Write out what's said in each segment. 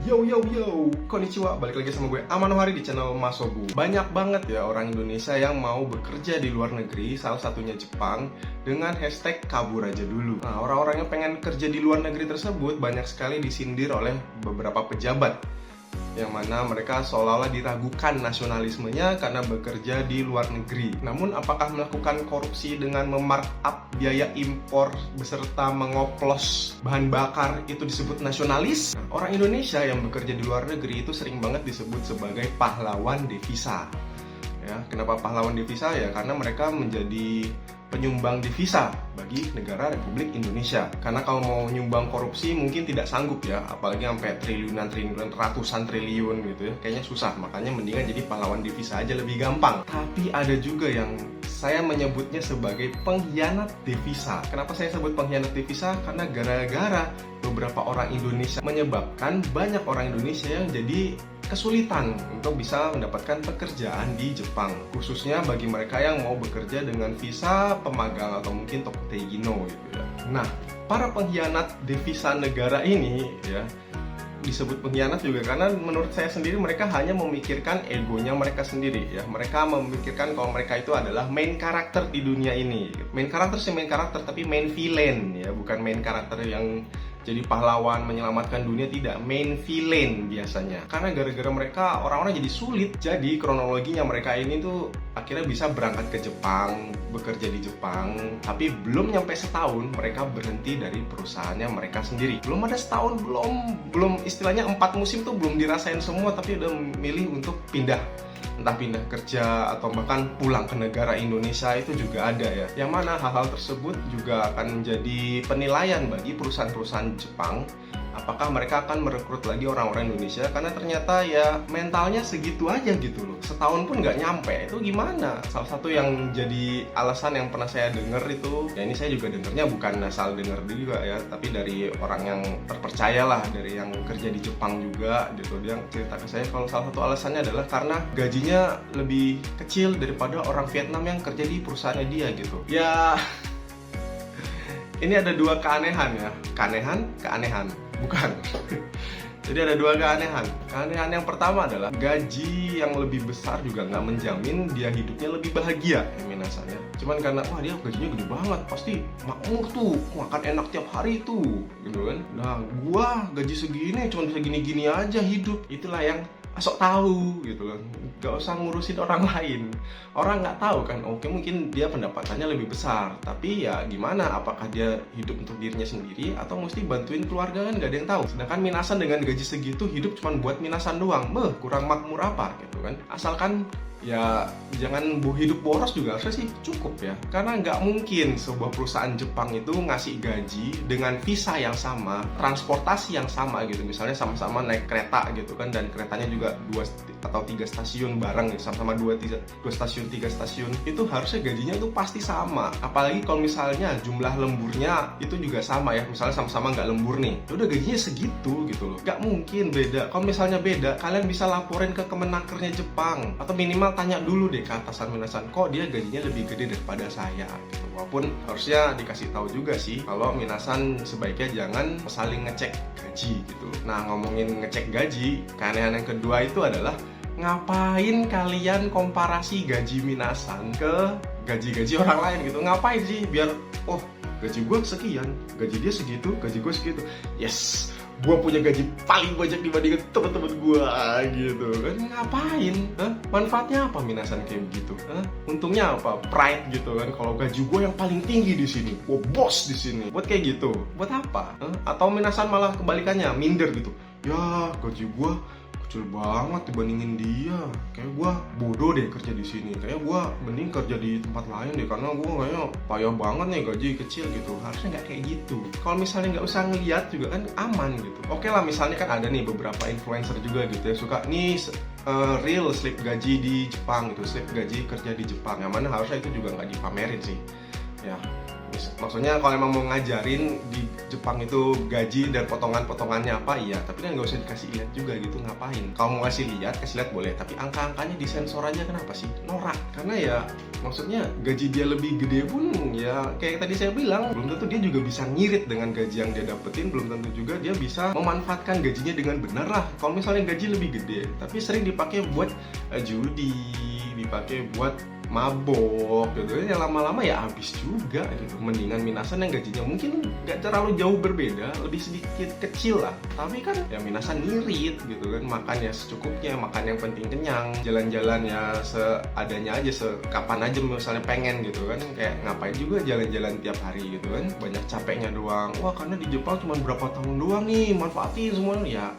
Yo, konnichiwa, balik lagi sama gue Amanohari di channel Masobu. Banyak banget ya orang Indonesia yang mau bekerja di luar negeri, salah satunya Jepang, dengan hashtag kabur aja dulu. Nah, orang-orang yang pengen kerja di luar negeri tersebut banyak sekali disindir oleh beberapa pejabat, yang mana mereka seolah-olah diragukan nasionalismenya karena bekerja di luar negeri. Namun apakah melakukan korupsi dengan memarkup biaya impor beserta mengoplos bahan bakar itu disebut nasionalis? Nah, orang Indonesia yang bekerja di luar negeri itu sering banget disebut sebagai pahlawan devisa. Ya, kenapa pahlawan devisa? Ya karena mereka menjadi penyumbang devisa bagi negara Republik Indonesia. Karena kalau mau nyumbang korupsi mungkin tidak sanggup ya, apalagi sampai triliunan, ratusan triliun gitu ya. Kayaknya susah, makanya mendingan jadi pahlawan devisa aja lebih gampang. Tapi ada juga yang saya menyebutnya sebagai pengkhianat devisa. Kenapa saya sebut pengkhianat devisa? Karena gara-gara beberapa orang Indonesia menyebabkan banyak orang Indonesia yang jadi kesulitan untuk bisa mendapatkan pekerjaan di Jepang, khususnya bagi mereka yang mau bekerja dengan visa pemagang atau mungkin Tokuteigino gitu ya. Nah, para pengkhianat devisa negara ini ya disebut pengkhianat juga karena menurut saya sendiri mereka hanya memikirkan egonya mereka sendiri ya. Mereka memikirkan kalau mereka itu adalah main karakter di dunia ini. Main karakter sih main karakter, tapi main villain ya, bukan main karakter yang jadi pahlawan menyelamatkan dunia, tidak, main villain biasanya. Karena gara-gara mereka orang-orang jadi sulit. Jadi kronologinya mereka ini tuh akhirnya bisa berangkat ke Jepang, bekerja di Jepang, tapi belum nyampe setahun mereka berhenti dari perusahaannya mereka sendiri. Belum ada setahun, belum istilahnya 4 musim tuh belum dirasain semua, tapi udah milih untuk pindah. Entah pindah kerja atau bahkan pulang ke negara Indonesia, itu juga ada ya. Yang mana hal-hal tersebut juga akan menjadi penilaian bagi perusahaan-perusahaan Jepang. Apakah mereka akan merekrut lagi orang-orang Indonesia? Karena ternyata ya mentalnya segitu aja gitu loh. Setahun pun nggak nyampe, itu gimana? Salah satu yang jadi alasan yang pernah saya dengar itu, ya ini saya juga dengarnya bukan asal dengar juga ya, tapi dari orang yang terpercaya lah, dari yang kerja di Jepang juga gitu. Dia cerita ke saya kalau salah satu alasannya adalah karena gajinya lebih kecil daripada orang Vietnam yang kerja di perusahaannya dia gitu. Ya, ini ada dua keanehan ya. Keanehan. Bukan. Jadi ada dua keanehan. Keanehan yang pertama adalah gaji yang lebih besar juga nggak menjamin dia hidupnya lebih bahagia ya minasannya. Cuman karena wah dia gajinya gede banget, pasti makmur tuh, makan enak tiap hari tuh, gitu kan. Nah gua gaji segini cuma bisa gini-gini aja hidup. Itulah yang asok tahu gitu kan, gak usah ngurusin orang lain. Orang nggak tahu kan, oke mungkin dia pendapatannya lebih besar, tapi ya gimana, apakah dia hidup untuk dirinya sendiri atau mesti bantuin keluarga, kan gak ada yang tahu. Sedangkan minasan dengan gaji segitu hidup cuma buat minasan doang, kurang makmur apa gitu kan. Asalkan ya jangan hidup boros juga harusnya sih cukup ya. Karena nggak mungkin sebuah perusahaan Jepang itu ngasih gaji dengan visa yang sama, transportasi yang sama gitu. Misalnya sama-sama naik kereta gitu kan, dan keretanya juga 2 atau 3 stasiun bareng gitu, sama-sama 2 stasiun 3 stasiun, itu harusnya gajinya itu pasti sama. Apalagi kalau misalnya jumlah lemburnya itu juga sama ya, misalnya sama-sama nggak lembur nih, udah gajinya segitu gitu loh. Nggak mungkin beda. Kalau misalnya beda, kalian bisa laporin ke Kemenakernya Jepang, atau minimal tanya dulu deh ke atasan minasan, kok dia gajinya lebih gede daripada saya gitu. Walaupun harusnya dikasih tahu juga sih kalau minasan sebaiknya jangan saling ngecek gaji gitu. Nah ngomongin ngecek gaji, keanehan yang kedua itu adalah ngapain kalian komparasi gaji minasan ke gaji-gaji orang lain gitu. Ngapain sih? Biar oh gaji gue sekian, gaji dia segitu, gaji gue segitu, yes gue punya gaji paling banyak dibandingkan teman-teman gue gitu kan. Ngapain? Manfaatnya apa minasan kayak begitu? Untungnya apa? Pride gitu kan. Kalau gaji gue yang paling tinggi di sini, gue bos di sini. Buat kayak gitu, buat apa? Atau minasan malah kebalikannya, minder gitu. Ya gaji gue kecil banget dibandingin dia, kayak gue bodoh deh kerja di sini, kayak gue mending kerja di tempat lain deh karena gue kayaknya payah banget nih gaji kecil gitu. Harusnya nggak kayak gitu. Kalau misalnya nggak usah ngeliat juga kan aman gitu. Oke lah, misalnya kan ada nih beberapa influencer juga gitu ya, suka nih real slip gaji di Jepang gitu, slip gaji kerja di Jepang, yang mana harusnya itu juga nggak dipamerin sih ya. Maksudnya kalau emang mau ngajarin di Jepang itu gaji dan potongan-potongannya apa, iya. Tapi kan nggak usah dikasih lihat juga gitu, ngapain? Kalau mau kasih lihat boleh. Tapi angka-angkanya disensor aja, kenapa sih? Norak. Karena ya maksudnya gaji dia lebih gede pun ya kayak tadi saya bilang, belum tentu dia juga bisa ngirit dengan gaji yang dia dapetin. Belum tentu juga dia bisa memanfaatkan gajinya dengan benar lah. Kalau misalnya gaji lebih gede tapi sering dipakai buat judi, dipakai buat mabok gitu ya, lama-lama ya habis juga gitu. Mendingan Minasan yang gajinya mungkin nggak terlalu jauh berbeda, lebih sedikit kecil lah, tapi kan ya Minasan ngirit gitu kan, makan ya secukupnya, makan yang penting kenyang, jalan-jalan ya seadanya aja, sekapan aja misalnya pengen gitu kan. Kayak ngapain juga jalan-jalan tiap hari gitu kan, banyak capeknya doang. Wah karena di Jepang cuma berapa tahun doang nih, manfaatin semua ya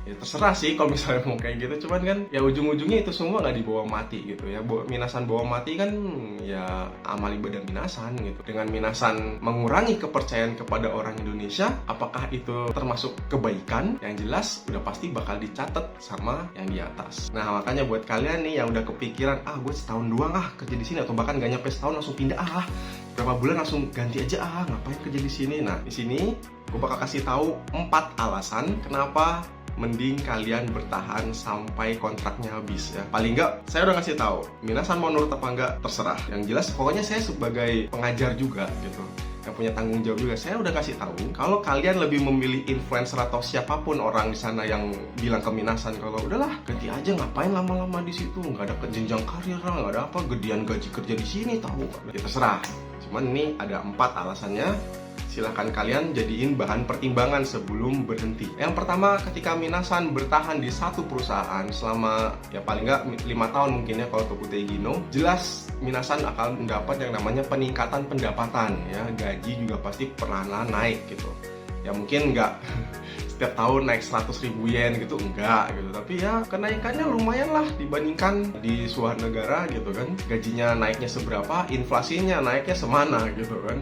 terserah sih kalau misalnya mau kayak gitu. Cuman kan ya ujung-ujungnya itu semua nggak dibawa mati gitu ya. Minasan bawa mati kan ya amal ibadah Minasan gitu. Dengan Minasan mengurangi kepercayaan kepada orang Indonesia, apakah itu termasuk kebaikan? Yang jelas udah pasti bakal dicatat sama yang di atas. Nah makanya buat kalian nih yang udah kepikiran, gue setahun doang kerja di sini, atau bahkan gak nyampe setahun langsung pindah, berapa bulan langsung ganti aja, ngapain kerja di sini? Nah di sini gue bakal kasih tahu 4 alasan kenapa mending kalian bertahan sampai kontraknya habis ya. Paling enggak saya udah kasih tahu. Minasan mau nurut apa enggak terserah. Yang jelas pokoknya saya sebagai pengajar juga gitu, yang punya tanggung jawab juga, saya udah kasih tahu kalau kalian lebih memilih influencer atau siapapun orang di sana yang bilang ke Minasan kalau udahlah ganti aja, ngapain lama-lama di situ, nggak ada jenjang karir, nggak ada apa, gedean gaji kerja di sini tahu. Ya terserah. Cuman ini ada 4 alasannya. Silahkan kalian jadiin bahan pertimbangan sebelum berhenti. Yang pertama, ketika Minasan bertahan di satu perusahaan selama ya paling nggak 5 tahun mungkin ya kalau Tokutei Gino, jelas Minasan akan mendapat yang namanya peningkatan pendapatan ya. Gaji juga pasti perlahan-lahan naik gitu. Ya mungkin nggak setiap tahun naik 100.000 yen gitu, enggak gitu, tapi ya kenaikannya lumayan lah dibandingkan di suatu negara gitu kan. Gajinya naiknya seberapa, inflasinya naiknya semana gitu kan,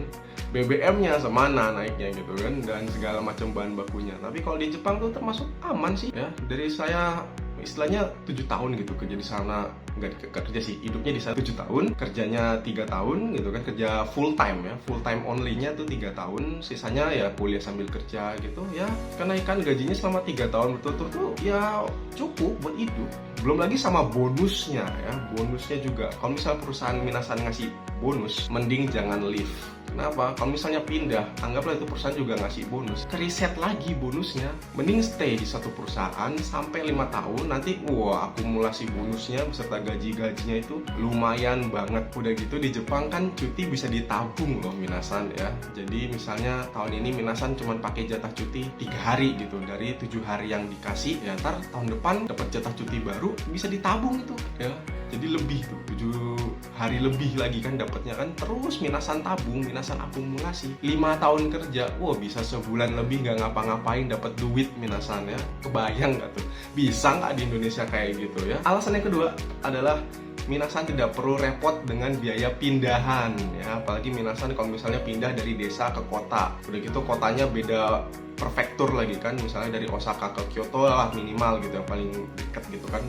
BBM-nya semana naiknya gitu kan, dan segala macam bahan bakunya. Tapi kalau di Jepang tuh termasuk aman sih ya. Dari saya istilahnya 7 tahun gitu kerja di sana, nggak kerja sih, hidupnya di sana 7 tahun, kerjanya 3 tahun gitu kan, kerja full time ya, full time only-nya tuh 3 tahun, sisanya ya kuliah sambil kerja gitu ya. Kenaikan gajinya selama 3 tahun berturut-turut tuh ya cukup buat hidup. Belum lagi sama bonusnya ya, bonusnya juga. Kalau misalnya perusahaan Minasan ngasih bonus, mending jangan leave. Kenapa? Kalau misalnya pindah, anggaplah itu perusahaan juga ngasih bonus, keriset lagi bonusnya, mending stay di satu perusahaan sampai 5 tahun, nanti akumulasi bonusnya beserta gajinya itu lumayan banget. Udah gitu di Jepang kan cuti bisa ditabung loh Minasan ya. Jadi misalnya tahun ini Minasan cuma pakai jatah cuti 3 hari gitu dari 7 hari yang dikasih ya, ntar tahun depan dapat jatah cuti baru bisa ditabung itu ya. Jadi lebih tuh 7 hari lebih lagi kan dapatnya kan, terus Minasan tabung, Minasan akumulasi 5 tahun kerja, bisa sebulan lebih nggak ngapa-ngapain dapat duit Minasan ya. Kebayang nggak tuh? Bisa nggak di Indonesia kayak gitu ya? Alasan yang kedua adalah Minasan tidak perlu repot dengan biaya pindahan ya. Apalagi Minasan kalau misalnya pindah dari desa ke kota, udah gitu kotanya beda prefektur lagi kan, misalnya dari Osaka ke Kyoto lah minimal gitu, yang paling dekat gitu kan,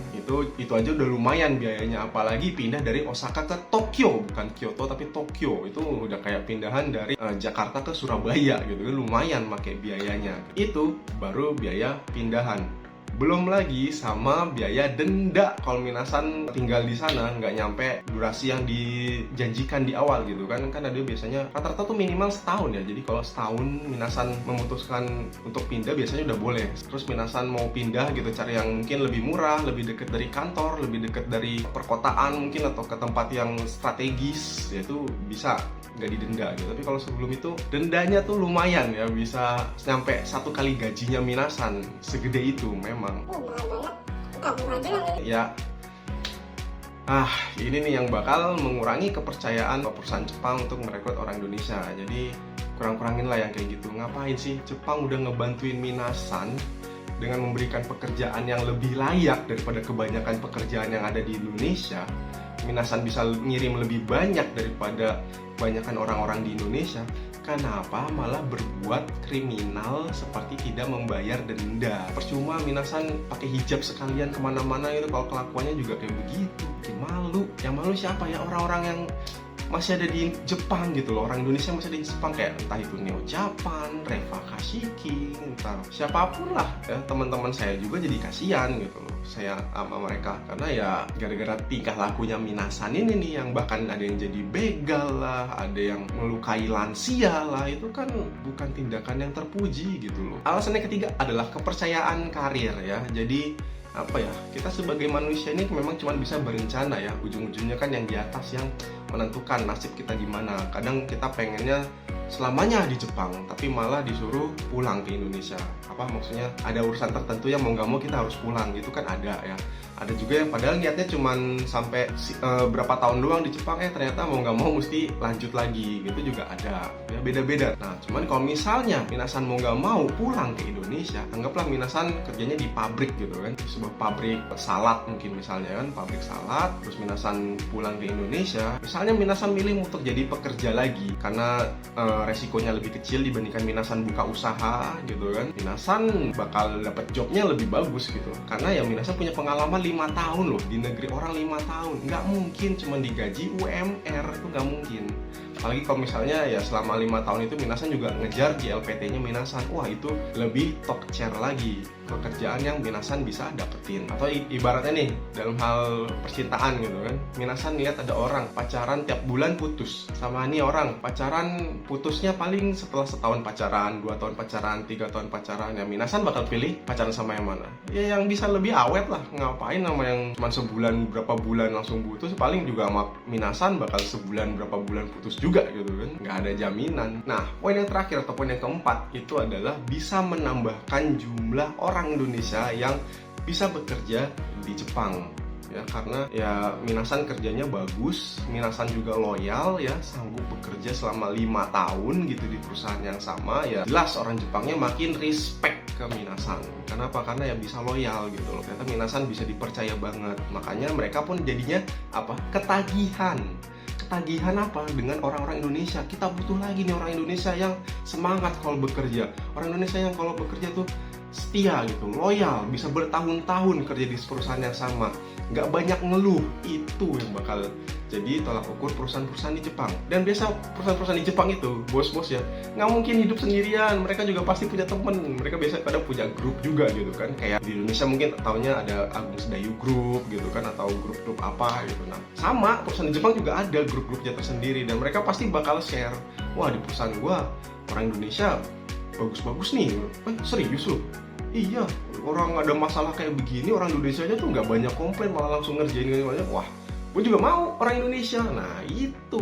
itu aja udah lumayan biayanya. Apalagi pindah dari Osaka ke Tokyo, bukan Kyoto tapi Tokyo, itu udah kayak pindahan dari Jakarta ke Surabaya gitu kan, lumayan pakai biayanya. Itu baru biaya pindahan. Belum lagi sama biaya denda kalau Minasan tinggal di sana nggak nyampe durasi yang dijanjikan di awal gitu kan. Kan ada biasanya rata-rata tuh minimal setahun ya. Jadi kalau setahun Minasan memutuskan untuk pindah biasanya udah boleh. Terus Minasan mau pindah gitu, cari yang mungkin lebih murah, lebih dekat dari kantor, lebih dekat dari perkotaan mungkin, atau ke tempat yang strategis, ya itu bisa nggak didenda gitu. Tapi kalau sebelum itu dendanya tuh lumayan ya, bisa sampai 1 kali gajinya Minasan, segede itu memang. Ya, ini nih yang bakal mengurangi kepercayaan perusahaan Jepang untuk merekrut orang Indonesia. Jadi kurang-kurangin lah yang kayak gitu. Ngapain sih Jepang udah ngebantuin Minasan dengan memberikan pekerjaan yang lebih layak daripada kebanyakan pekerjaan yang ada di Indonesia. Minasan bisa ngirim lebih banyak daripada kebanyakan orang-orang di Indonesia. Kenapa malah berbuat kriminal seperti tidak membayar denda? Percuma Minasan pakai hijab sekalian kemana-mana itu, kalau kelakuannya juga kayak begitu, bikin malu. Yang malu siapa ya? Orang-orang yang masih ada di Jepang gitu loh. Orang Indonesia masih ada di Jepang, kayak entah itu Neo Japan, Reva Kashiki, entah siapapun lah ya. Teman-teman saya juga jadi kasihan gitu loh, saya sama mereka, karena ya gara-gara tingkah lakunya Minasan ini nih, yang bahkan ada yang jadi begal lah, ada yang melukai lansia lah. Itu kan bukan tindakan yang terpuji gitu loh. Alasan yang ketiga adalah kepercayaan karir ya. Jadi apa ya, kita sebagai manusia ini memang cuma bisa berencana ya, ujung-ujungnya kan yang di atas yang menentukan nasib kita gimana. Kadang kita pengennya selamanya di Jepang, tapi malah disuruh pulang ke Indonesia. Apa maksudnya, ada urusan tertentu yang mau nggak mau kita harus pulang, gitu kan ada ya. Ada juga yang padahal niatnya cuma sampai berapa tahun doang di Jepang, ternyata mau nggak mau mesti lanjut lagi, gitu juga ada ya, beda-beda. Nah cuman kalau misalnya Minasan mau nggak mau pulang ke Indonesia, anggaplah Minasan kerjanya di pabrik gitu kan, sebuah pabrik salad mungkin misalnya kan, pabrik salad, terus Minasan pulang ke Indonesia. Misalnya Minasan milih untuk jadi pekerja lagi karena resikonya lebih kecil dibandingkan Minasan buka usaha gitu kan. Minasan bakal dapat jobnya lebih bagus gitu, karena ya Minasan punya pengalaman 5 tahun loh di negeri orang. 5 tahun nggak mungkin cuma digaji UMR, itu nggak mungkin. Apalagi kalau misalnya ya selama 5 tahun itu Minasan juga ngejar JLPT-nya Minasan. Wah itu lebih top chair lagi, pekerjaan yang Minasan bisa dapetin. Atau ibaratnya nih dalam hal percintaan gitu kan, Minasan lihat ada orang pacaran tiap bulan putus, sama nih orang pacaran putusnya paling setelah setahun pacaran, 2 tahun pacaran, 3 tahun pacaran. Ya Minasan bakal pilih pacaran sama yang mana? Ya yang bisa lebih awet lah. Ngapain sama yang cuma sebulan berapa bulan langsung putus? Paling juga sama Minasan bakal sebulan berapa bulan putus juga gitu kan, nggak ada jaminan. Nah poin yang terakhir atau poin yang keempat itu adalah bisa menambahkan jumlah orang Indonesia yang bisa bekerja di Jepang ya, karena ya Minasan kerjanya bagus, Minasan juga loyal ya, sanggup bekerja selama 5 tahun gitu di perusahaan yang sama. Ya jelas orang Jepangnya makin respect ke Minasan. Kenapa? Karena ya bisa loyal gitu loh. Ternyata Minasan bisa dipercaya banget. Makanya mereka pun jadinya apa? Ketagihan apa dengan orang-orang Indonesia. Kita butuh lagi nih orang Indonesia yang semangat kalau bekerja, orang Indonesia yang kalau bekerja tuh setia gitu, loyal, bisa bertahun-tahun kerja di perusahaan yang sama, nggak banyak ngeluh. Itu yang bakal jadi tolak ukur perusahaan-perusahaan di Jepang. Dan biasa perusahaan-perusahaan di Jepang itu bos-bos ya nggak mungkin hidup sendirian, mereka juga pasti punya temen. Mereka biasa pada punya grup juga gitu kan, kayak di Indonesia mungkin taunya ada Agung Sedayu Group gitu kan, atau grup-grup apa gitu. Nah sama perusahaan di Jepang juga ada grup-grupnya tersendiri, dan mereka pasti bakal share, wah di perusahaan gua orang Indonesia bagus-bagus nih. Serius loh? Iya, orang ada masalah kayak begini, orang Indonesia aja tuh nggak banyak komplain, malah langsung ngerjain banyak. Wah, gue juga mau orang Indonesia. Nah itu.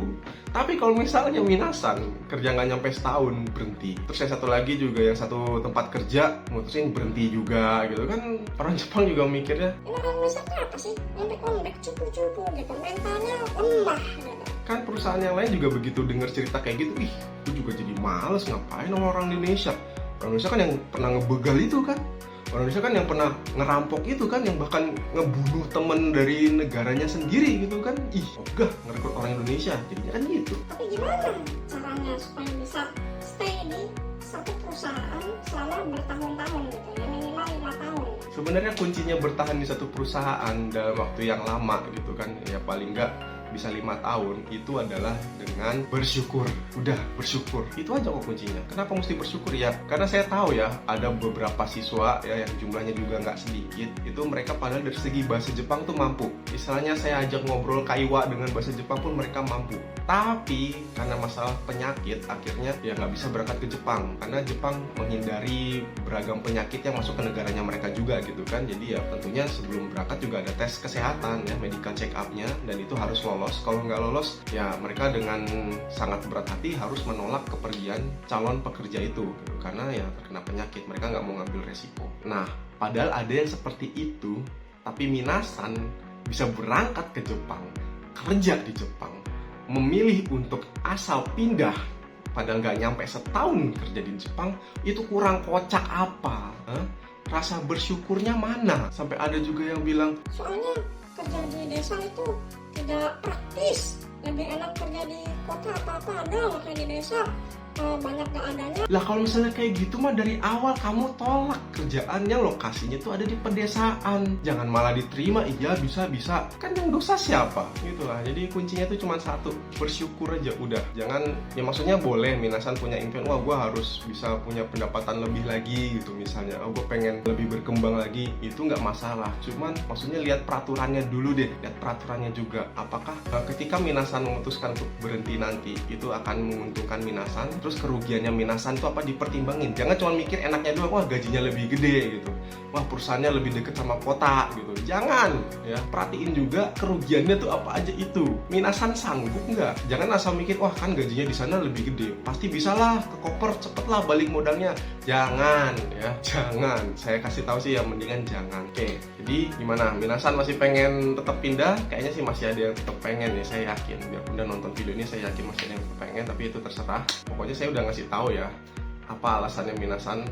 Tapi kalau misalnya Minasan kerja nggak nyampe setahun berhenti, terus yang satu lagi juga yang satu tempat kerja mutusin berhenti juga gitu kan, orang Jepang juga mikirnya, ini orang Indonesia kenapa sih ngombe-ngombe cupu-cupu gitu, mentalnya lemah gitu. Kan perusahaan yang lain juga begitu dengar cerita kayak gitu, ih gue juga jadi males, ngapain sama orang Indonesia. Orang Indonesia kan yang pernah ngebegal itu kan, orang Indonesia kan yang pernah ngerampok itu kan, yang bahkan ngebunuh temen dari negaranya sendiri gitu kan. Ih ogah ngerekrut orang Indonesia, jadinya kan gitu. Tapi gimana caranya supaya bisa stay di satu perusahaan selama bertahun-tahun gitu, yang minimal 5 tahun? Sebenarnya kuncinya bertahan di satu perusahaan dalam waktu yang lama gitu kan, ya paling nggak bisa 5 tahun, itu adalah dengan bersyukur. Udah bersyukur, itu aja kok kuncinya. Kenapa mesti bersyukur ya? Karena saya tahu ya ada beberapa siswa ya yang jumlahnya juga nggak sedikit, itu mereka padahal dari segi bahasa Jepang tuh mampu. Istilahnya saya ajak ngobrol kaiwa dengan bahasa Jepang pun mereka mampu. Tapi karena masalah penyakit akhirnya ya nggak bisa berangkat ke Jepang, karena Jepang menghindari beragam penyakit yang masuk ke negaranya mereka juga gitu kan. Jadi ya tentunya sebelum berangkat juga ada tes kesehatan ya, medical check up-nya, dan itu harus lolos. Kalau nggak lolos ya mereka dengan sangat berat hati harus menolak kepergian calon pekerja itu gitu, karena ya terkena penyakit, mereka nggak mau ngambil resiko. Nah padahal ada yang seperti itu, tapi Minasan bisa berangkat ke Jepang, kerja di Jepang, memilih untuk asal pindah padahal nggak nyampe setahun kerja di Jepang. Itu kurang kocak apa? Rasa bersyukurnya mana? Sampai ada juga yang bilang, soalnya kerja di desa itu tidak praktis, lebih enak kerja di kota. Apa-apa ada kayak di desa banyak gak adanya. Lah kalau misalnya kayak gitu mah dari awal kamu tolak, kerjaannya lokasinya tuh ada di pedesaan, jangan malah diterima. Iya bisa kan yang dosa siapa gitu lah. Jadi kuncinya tuh cuma satu, bersyukur aja udah. Jangan, ya maksudnya boleh minasan punya impian, wah gue harus bisa punya pendapatan lebih lagi gitu misalnya, oh gue pengen lebih berkembang lagi, itu nggak masalah. Cuman maksudnya lihat peraturannya dulu deh, lihat peraturannya juga, apakah ketika minasan memutuskan untuk berhenti nanti itu akan menguntungkan minasan, terus kerugiannya minasan itu apa dipertimbangin. Jangan cuma mikir enaknya doang, wah gajinya lebih gede gitu, wah perusahaannya lebih deket sama kota gitu. Jangan ya, perhatiin juga kerugiannya tuh apa aja itu. Minasan sanggup nggak? Jangan asal mikir wah kan gajinya di sana lebih gede, pasti bisa lah ke koper cepet lah balik modalnya. Jangan ya, jangan. Saya kasih tahu sih ya, mendingan jangan. Oke, jadi gimana? Minasan masih pengen tetap pindah? Kayaknya sih masih ada yang tetap pengen ya, saya yakin. Biarpun udah nonton video ini, saya yakin masih ada yang tetap pengen, tapi itu terserah. Pokoknya saya udah ngasih tahu ya apa alasannya minasan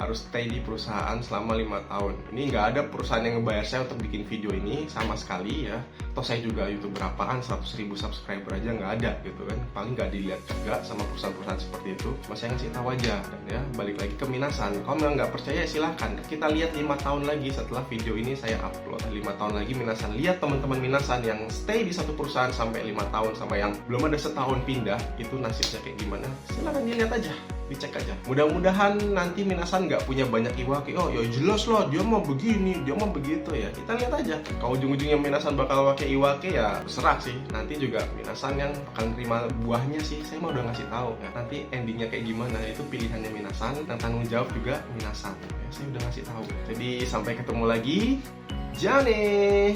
harus stay di perusahaan selama 5 tahun. Ini nggak ada perusahaan yang ngebayar saya untuk bikin video ini sama sekali ya. Toh saya juga YouTuber apaan, 100.000 subscriber aja nggak ada gitu kan. Paling nggak dilihat juga sama perusahaan-perusahaan seperti itu. Cuma saya ngasih tahu aja. Dan ya balik lagi ke minasan. Kalau memang nggak percaya silahkan. Kita lihat 5 tahun lagi setelah video ini saya upload. 5 tahun lagi minasan. Lihat teman-teman minasan yang stay di satu perusahaan sampai 5 tahun sama yang belum ada setahun pindah, itu nasibnya kayak gimana. Silahkan dilihat aja, dicek aja. Mudah-mudahan nanti minasan nggak punya banyak iwake. Oh ya jelas lah, dia mau begini, dia mau begitu ya. Kita lihat aja. Kalau ujung-ujungnya minasan bakal pakai iwake ya serah sih. Nanti juga minasan yang akan terima buahnya sih. Saya mau udah ngasih tahu ya. Nanti endingnya kayak gimana itu pilihannya minasan, dan tanggung jawab juga minasan. Ya, saya udah ngasih tahu. Jadi sampai ketemu lagi. Jane.